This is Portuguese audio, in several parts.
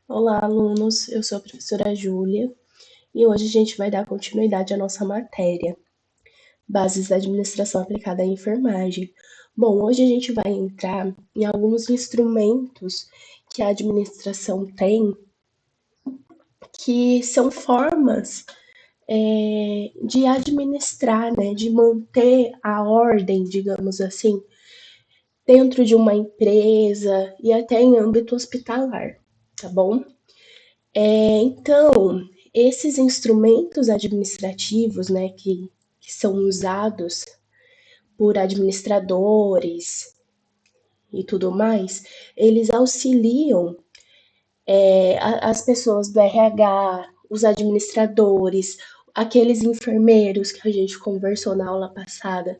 Olá, alunos. Eu sou a professora Júlia e hoje a gente vai dar continuidade à nossa matéria, Bases da Administração Aplicada à Enfermagem. Bom, hoje a gente vai entrar em alguns instrumentos que a administração tem, que são formas de administrar, né, de manter a ordem, digamos assim, dentro de uma empresa e até em âmbito hospitalar, tá bom? Então, esses instrumentos administrativos, né, que são usados por administradores e tudo mais, eles auxiliam as pessoas do RH, os administradores, aqueles enfermeiros que a gente conversou na aula passada,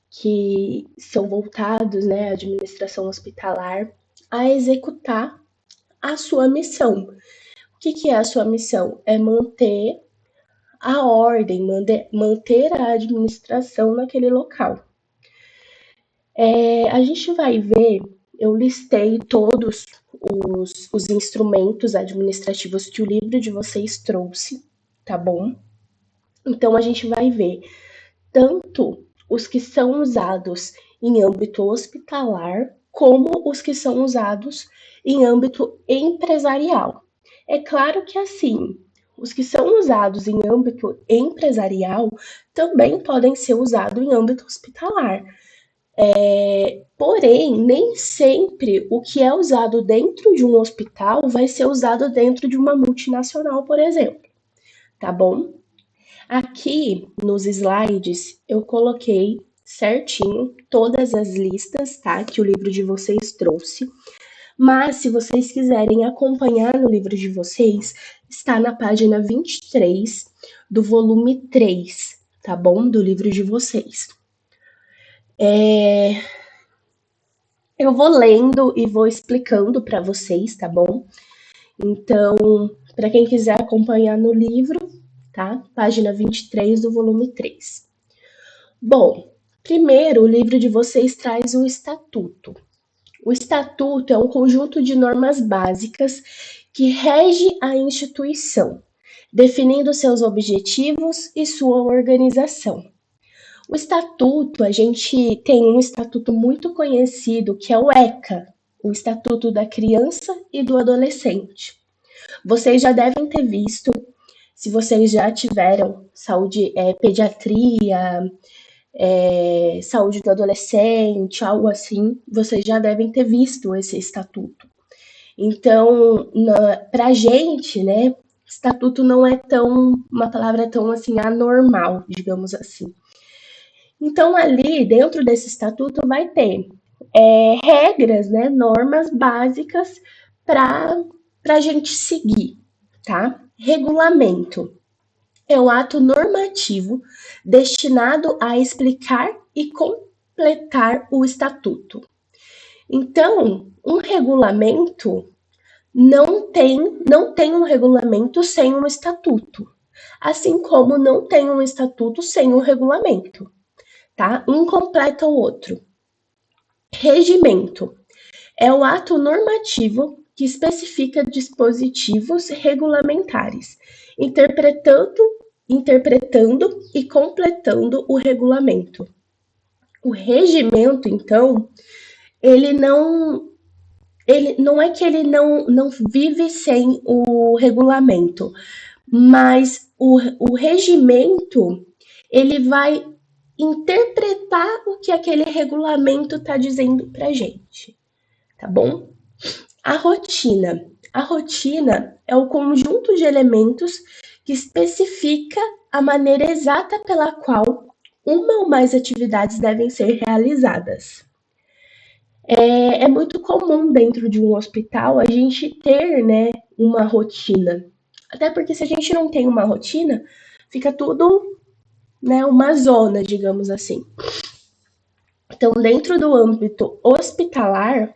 que são voltados, né, à administração hospitalar, a executar a sua missão. O que é a sua missão? É manter a ordem, manter a administração naquele local. A gente vai ver, eu listei todos os instrumentos administrativos que o livro de vocês trouxe, tá bom? Então a gente vai ver tanto os que são usados em âmbito hospitalar, como os que são usados em âmbito empresarial. É claro que assim, os que são usados em âmbito empresarial também podem ser usados em âmbito hospitalar. Porém, nem sempre o que é usado dentro de um hospital vai ser usado dentro de uma multinacional, por exemplo, tá bom? Aqui nos slides eu coloquei certinho todas as listas, tá? Que o livro de vocês trouxe. Mas se vocês quiserem acompanhar no livro de vocês, está na página 23 do volume 3, tá bom? Do livro de vocês. Eu vou lendo e vou explicando para vocês, tá bom? Então, para quem quiser acompanhar no livro, tá? Página 23 do volume 3. Bom, primeiro o livro de vocês traz o estatuto. O estatuto é um conjunto de normas básicas que rege a instituição, definindo seus objetivos e sua organização. O estatuto, a gente tem um estatuto muito conhecido que é o ECA, o Estatuto da Criança e do Adolescente. Vocês já devem ter visto, se vocês já tiveram saúde, pediatria, saúde do adolescente, algo assim, vocês já devem ter visto esse estatuto. Então, para a gente, né, estatuto não é tão uma palavra tão assim anormal, digamos assim. Então, ali dentro desse estatuto vai ter regras, né, normas básicas para a gente seguir, tá? Regulamento é um ato normativo destinado a explicar e completar o estatuto. Então, um regulamento não tem um regulamento sem um estatuto, assim como não tem um estatuto sem um regulamento, tá? Um completa o outro. Regimento é o ato normativo que especifica dispositivos regulamentares, interpretando, interpretando e completando o regulamento. O regimento, então, ele não é que ele não vive sem o regulamento, mas o regimento ele vai interpretar o que aquele regulamento está dizendo para gente, tá bom? A rotina. A rotina é o conjunto de elementos que especifica a maneira exata pela qual uma ou mais atividades devem ser realizadas. É muito comum dentro de um hospital a gente ter, né, uma rotina. Até porque se a gente não tem uma rotina, fica tudo, né, uma zona, digamos assim. Então, dentro do âmbito hospitalar,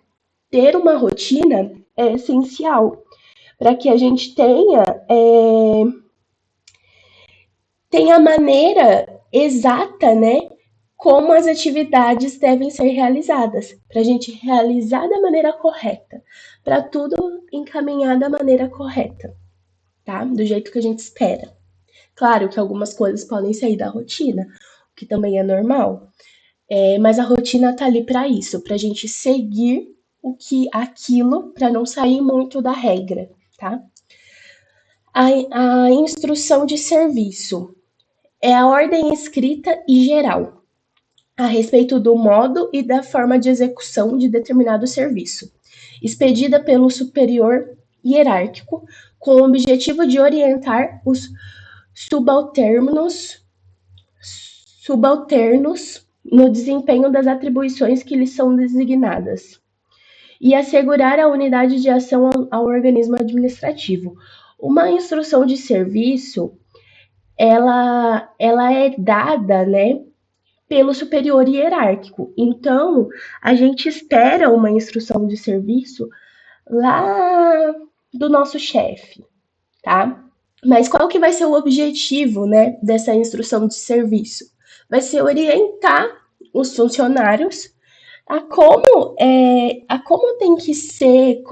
ter uma rotina é essencial para que a gente tenha a maneira exata, né, como as atividades devem ser realizadas, para a gente realizar da maneira correta, para tudo encaminhar da maneira correta, tá? Do jeito que a gente espera. Claro que algumas coisas podem sair da rotina, o que também é normal, mas a rotina tá ali para isso, para a gente seguir aquilo, para não sair muito da regra, tá? A instrução de serviço é a ordem escrita e geral a respeito do modo e da forma de execução de determinado serviço, expedida pelo superior hierárquico, com o objetivo de orientar os subalternos, subalternos no desempenho das atribuições que lhes são designadas e assegurar a unidade de ação ao organismo administrativo. Uma instrução de serviço, ela é dada, né, pelo superior hierárquico. Então, a gente espera uma instrução de serviço lá do nosso chefe, tá? Mas qual que vai ser o objetivo, né, dessa instrução de serviço? Vai ser orientar os funcionários a como tem que ser,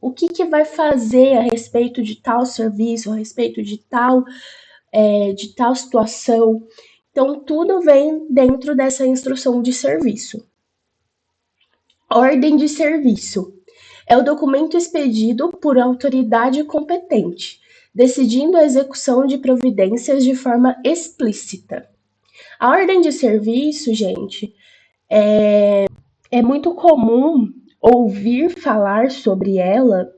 o que vai fazer a respeito de tal serviço, a respeito de tal situação. Então, tudo vem dentro dessa instrução de serviço. Ordem de serviço é o documento expedido por autoridade competente, decidindo a execução de providências de forma explícita. A ordem de serviço, gente, é muito comum ouvir falar sobre ela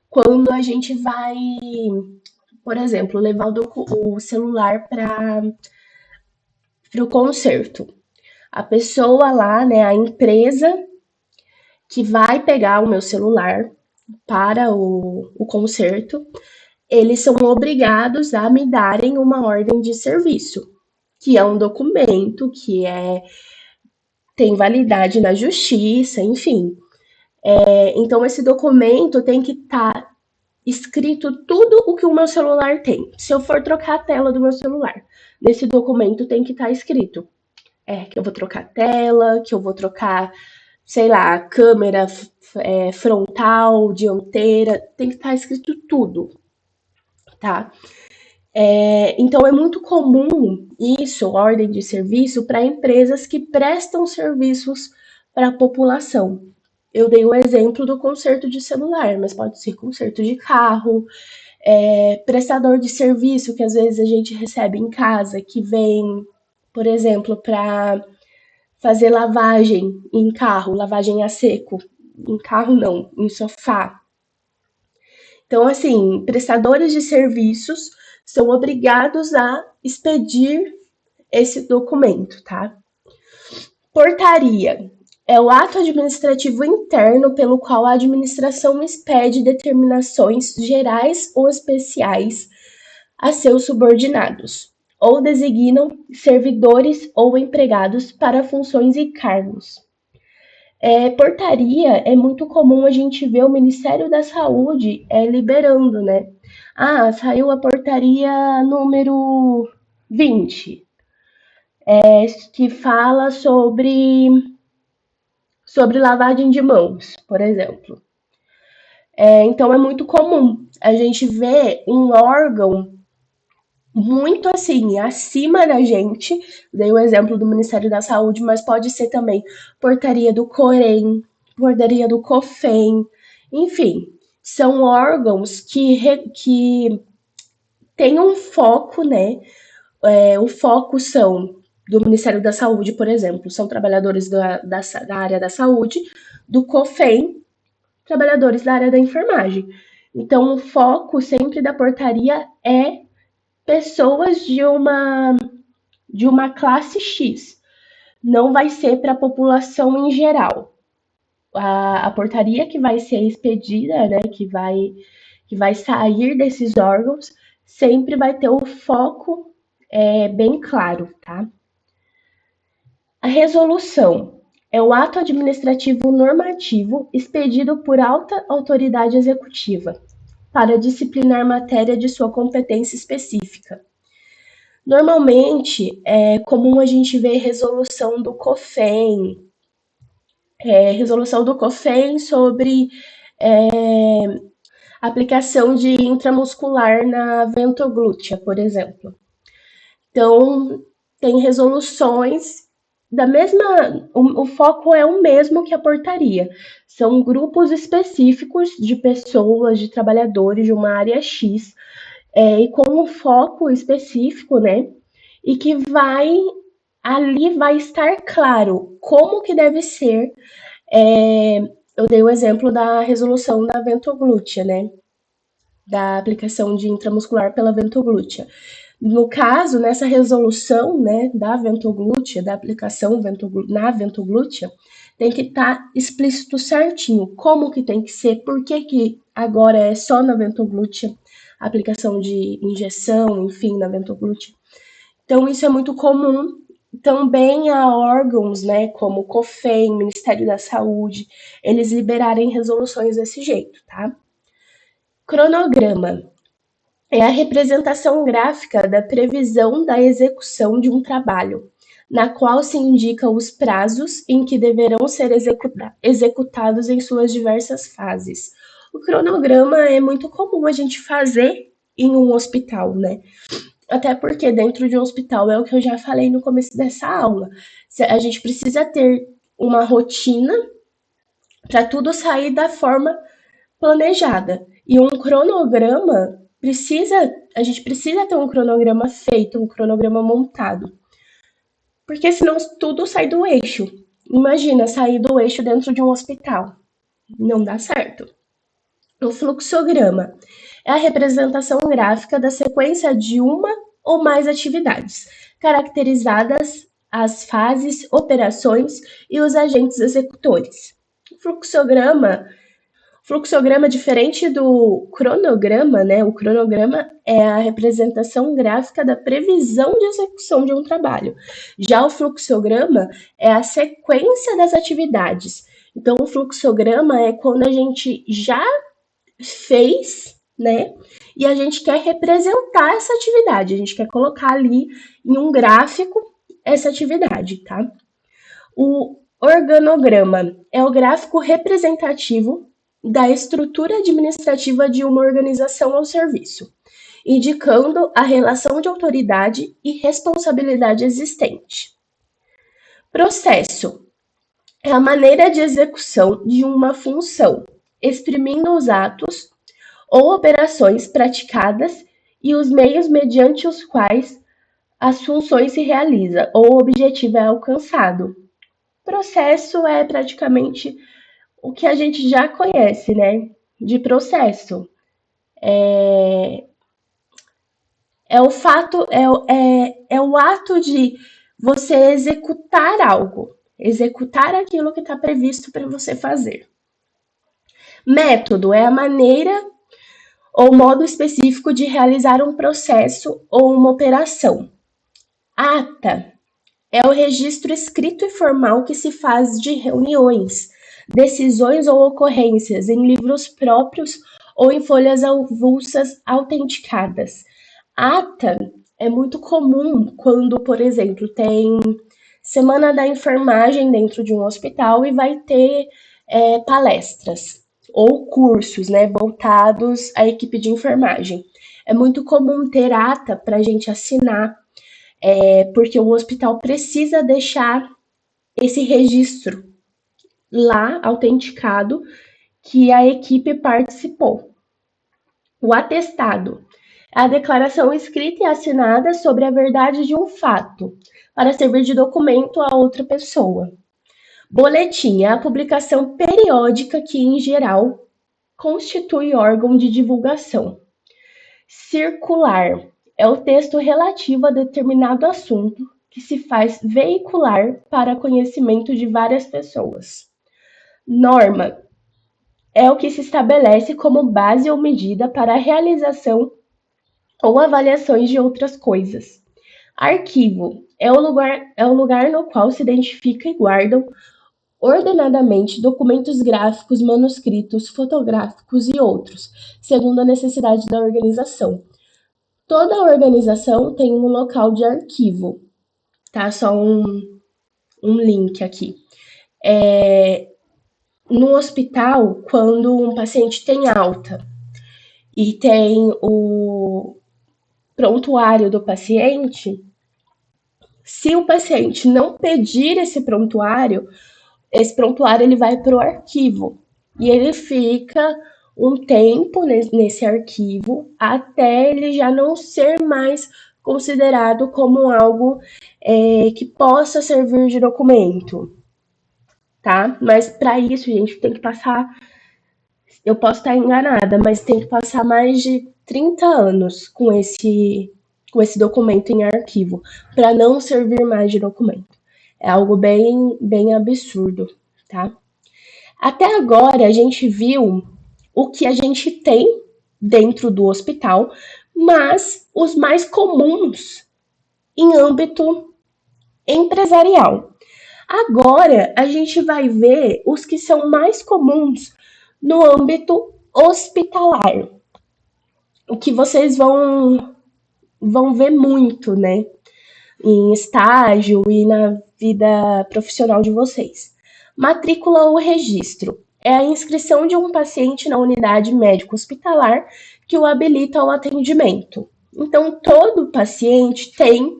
quando a gente vai, por exemplo, levar o celular para o conserto. A pessoa lá, né, a empresa que vai pegar o meu celular para o conserto, eles são obrigados a me darem uma ordem de serviço, que é um documento tem validade na justiça, enfim. Então, esse documento tem que estar escrito tudo o que o meu celular tem. Se eu for trocar a tela do meu celular, nesse documento tem que estar escrito que eu vou trocar a tela, que eu vou trocar, sei lá, câmera frontal, dianteira, tem que estar escrito tudo, tá? Então é muito comum isso, ordem de serviço, para empresas que prestam serviços para a população. Eu dei o exemplo do conserto de celular, mas pode ser conserto de carro, prestador de serviço que às vezes a gente recebe em casa, que vem, por exemplo, para fazer lavagem em carro, lavagem a seco. Em carro não, em sofá. Então, assim, prestadores de serviços são obrigados a expedir esse documento, tá? Portaria é o ato administrativo interno pelo qual a administração expede determinações gerais ou especiais a seus subordinados, ou designam servidores ou empregados para funções e cargos. Portaria é muito comum a gente ver o Ministério da Saúde liberando, né? Ah, saiu a portaria número 20, que fala sobre lavagem de mãos, por exemplo. Então é muito comum a gente ver um órgão muito assim, acima da gente. Dei o exemplo do Ministério da Saúde, mas pode ser também portaria do Corém, portaria do COFEM, enfim, são órgãos que têm um foco, né? O foco são do Ministério da Saúde, por exemplo, são trabalhadores da área da saúde, do COFEM, trabalhadores da área da enfermagem. Então, o foco sempre da portaria é pessoas de uma classe X. Não vai ser para a população em geral. A portaria que vai ser expedida, né, que vai sair desses órgãos, sempre vai ter o foco bem claro, tá? A resolução é o ato administrativo normativo expedido por alta autoridade executiva para disciplinar matéria de sua competência específica. Normalmente, é comum a gente ver resolução do COFEN sobre aplicação de intramuscular na ventoglútea, por exemplo. Então, tem resoluções da mesma. O foco é o mesmo que a portaria. São grupos específicos de pessoas, de trabalhadores de uma área X, e com um foco específico, né? E que ali vai estar claro como que deve ser. Eu dei o exemplo da resolução da ventoglútea, né? Da aplicação de intramuscular pela ventoglútea. No caso, nessa resolução, né, da ventoglútea, da aplicação na ventoglútea, tem que estar explícito certinho como que tem que ser, por que agora é só na ventoglútea, aplicação de injeção, enfim, na ventoglútea. Então, isso é muito comum. Também há órgãos, né, como o COFEN, Ministério da Saúde, eles liberarem resoluções desse jeito, tá? Cronograma é a representação gráfica da previsão da execução de um trabalho, na qual se indica os prazos em que deverão ser executados em suas diversas fases. O cronograma é muito comum a gente fazer em um hospital, né? Até porque dentro de um hospital é o que eu já falei no começo dessa aula. A gente precisa ter uma rotina para tudo sair da forma planejada. E um cronograma a gente precisa ter um cronograma feito, um cronograma montado. Porque senão tudo sai do eixo. Imagina sair do eixo dentro de um hospital. Não dá certo. O fluxograma é a representação gráfica da sequência de uma ou mais atividades, caracterizadas as fases, operações e os agentes executores. O fluxograma, diferente do cronograma, né? O cronograma é a representação gráfica da previsão de execução de um trabalho. Já o fluxograma é a sequência das atividades. Então, o fluxograma é quando a gente já fez, né? E a gente quer representar essa atividade, a gente quer colocar ali em um gráfico essa atividade, tá? O organograma é o gráfico representativo da estrutura administrativa de uma organização ou serviço, indicando a relação de autoridade e responsabilidade existente. Processo é a maneira de execução de uma função, exprimindo os atos ou operações praticadas e os meios mediante os quais as funções se realizam ou o objetivo é alcançado. Processo é praticamente o que a gente já conhece, né? De processo. É o fato, é o ato de você executar algo, executar aquilo que está previsto para você fazer. Método é a maneira ou modo específico de realizar um processo ou uma operação. Ata é o registro escrito e formal que se faz de reuniões, decisões ou ocorrências em livros próprios ou em folhas avulsas autenticadas. Ata é muito comum quando, por exemplo, tem semana da enfermagem dentro de um hospital e vai ter palestras ou cursos, né, voltados à equipe de enfermagem. É muito comum ter ata para a gente assinar, porque o hospital precisa deixar esse registro lá autenticado que a equipe participou. O atestado é a declaração escrita e assinada sobre a verdade de um fato, para servir de documento a outra pessoa. Boletim é a publicação periódica que, em geral, constitui órgão de divulgação. Circular é o texto relativo a determinado assunto que se faz veicular para conhecimento de várias pessoas. Norma é o que se estabelece como base ou medida para a realização ou avaliações de outras coisas. Arquivo é o lugar no qual se identifica e guardam ordenadamente documentos gráficos, manuscritos, fotográficos e outros, segundo a necessidade da organização. Toda organização tem um local de arquivo, tá? Só um link aqui. No hospital, quando um paciente tem alta e tem o prontuário do paciente, se o paciente não pedir esse prontuário ele vai para o arquivo e ele fica um tempo nesse arquivo até ele já não ser mais considerado como algo que possa servir de documento, tá? Mas para isso, gente, tem que passar. Eu posso estar enganada, mas tem que passar mais de 30 anos com esse documento em arquivo para não servir mais de documento. É algo bem absurdo, tá? Até agora a gente viu o que a gente tem dentro do hospital, mas os mais comuns em âmbito empresarial. Agora a gente vai ver os que são mais comuns no âmbito hospitalar, o que vocês vão ver muito, né? Em estágio e na vida profissional de vocês. Matrícula ou registro é a inscrição de um paciente na unidade médico-hospitalar que o habilita ao atendimento. Então, todo paciente tem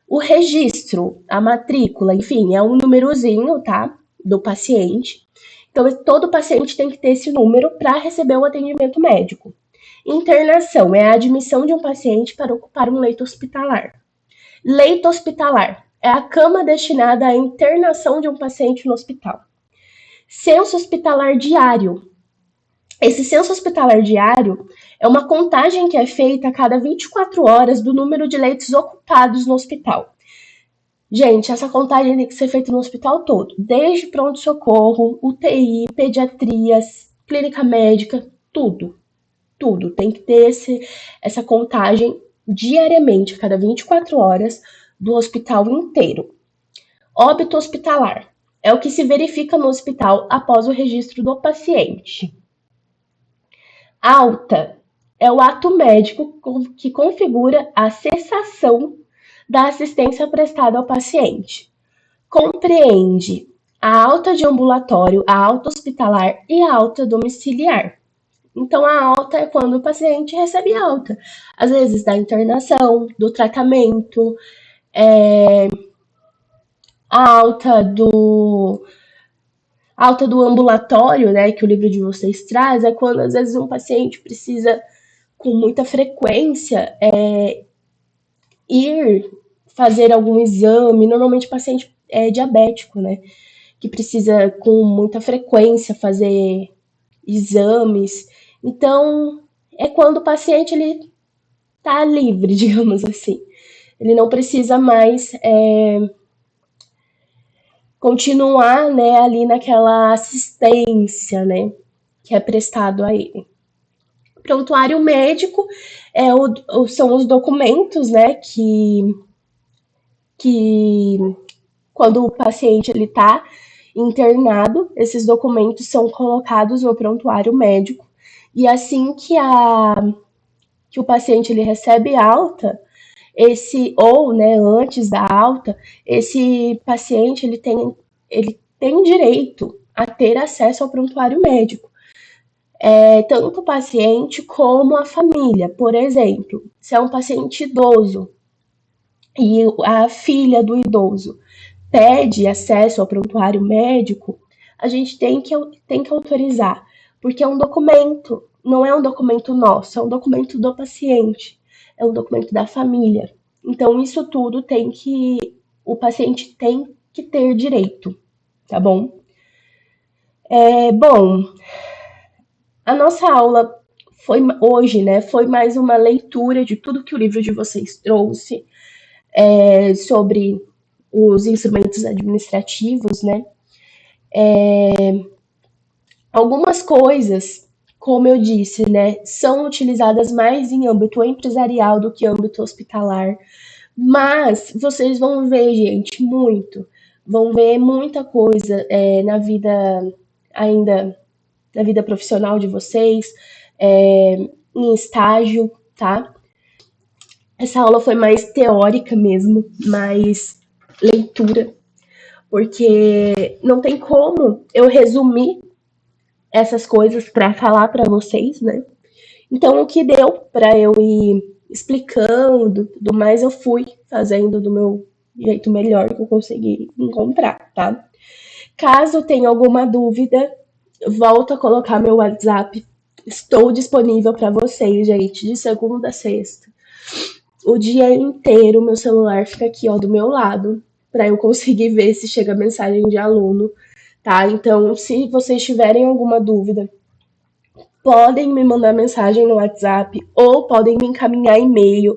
o registro, a matrícula, enfim, é um númerozinho, tá? Do paciente. Então, todo paciente tem que ter esse número para receber o atendimento médico. Internação é a admissão de um paciente para ocupar um leito hospitalar. Leito hospitalar é a cama destinada à internação de um paciente no hospital. Censo hospitalar diário. Esse censo hospitalar diário é uma contagem que é feita a cada 24 horas do número de leitos ocupados no hospital. Gente, essa contagem tem que ser feita no hospital todo, desde pronto-socorro, UTI, pediatrias, clínica médica, tudo. Tudo. Tem que ter essa contagem diariamente, a cada 24 horas, do hospital inteiro. Óbito hospitalar é o que se verifica no hospital após o registro do paciente. Alta é o ato médico que configura a cessação da assistência prestada ao paciente. Compreende a alta de ambulatório, a alta hospitalar e a alta domiciliar. Então, a alta é quando o paciente recebe alta, às vezes da internação, do tratamento, a alta do ambulatório, né, que o livro de vocês traz, é quando às vezes um paciente precisa, com muita frequência, ir fazer algum exame. Normalmente o paciente é diabético, né, que precisa com muita frequência fazer exames. Então, é quando o paciente ele tá livre, digamos assim. Ele não precisa mais continuar, né, ali naquela assistência, né, que é prestado a ele. Prontuário médico são os documentos, né, que quando o paciente ele está internado, esses documentos são colocados no prontuário médico e assim que o paciente ele recebe alta, né, antes da alta, esse paciente ele tem direito a ter acesso ao prontuário médico. Tanto o paciente como a família. Por exemplo, se é um paciente idoso e a filha do idoso pede acesso ao prontuário médico, a gente tem que autorizar, porque é um documento, não é um documento nosso, é um documento do paciente, é um documento da família. Então, isso tudo o paciente tem que ter direito, tá bom? Bom, a nossa aula hoje, né, foi mais uma leitura de tudo que o livro de vocês trouxe sobre os instrumentos administrativos, né? Algumas coisas, como eu disse, né, são utilizadas mais em âmbito empresarial do que âmbito hospitalar, mas vocês vão ver, gente, vão ver muita coisa na vida ainda na vida profissional de vocês, em estágio, tá? Essa aula foi mais teórica mesmo, mais leitura, porque não tem como eu resumir essas coisas para falar para vocês, né? Então, o que deu para eu ir explicando, tudo mais, eu fui fazendo do meu jeito melhor que eu consegui encontrar, tá? Caso tenha alguma dúvida, volto a colocar meu WhatsApp. Estou disponível para vocês, gente, de segunda a sexta. O dia inteiro, meu celular fica aqui, ó, do meu lado, para eu conseguir ver se chega mensagem de aluno, tá? Então, se vocês tiverem alguma dúvida, podem me mandar mensagem no WhatsApp ou podem me encaminhar e-mail.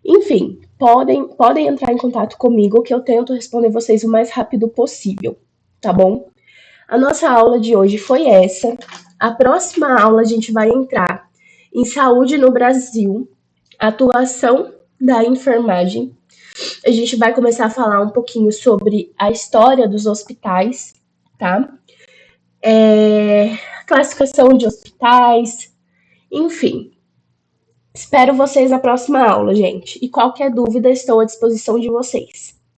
Enfim, podem entrar em contato comigo que eu tento responder vocês o mais rápido possível, tá bom? A nossa aula de hoje foi essa. A próxima aula a gente vai entrar em saúde no Brasil, atuação da enfermagem. A gente vai começar a falar um pouquinho sobre a história dos hospitais, tá? Classificação de hospitais, enfim. Espero vocês na próxima aula, gente. E qualquer dúvida, estou à disposição de vocês.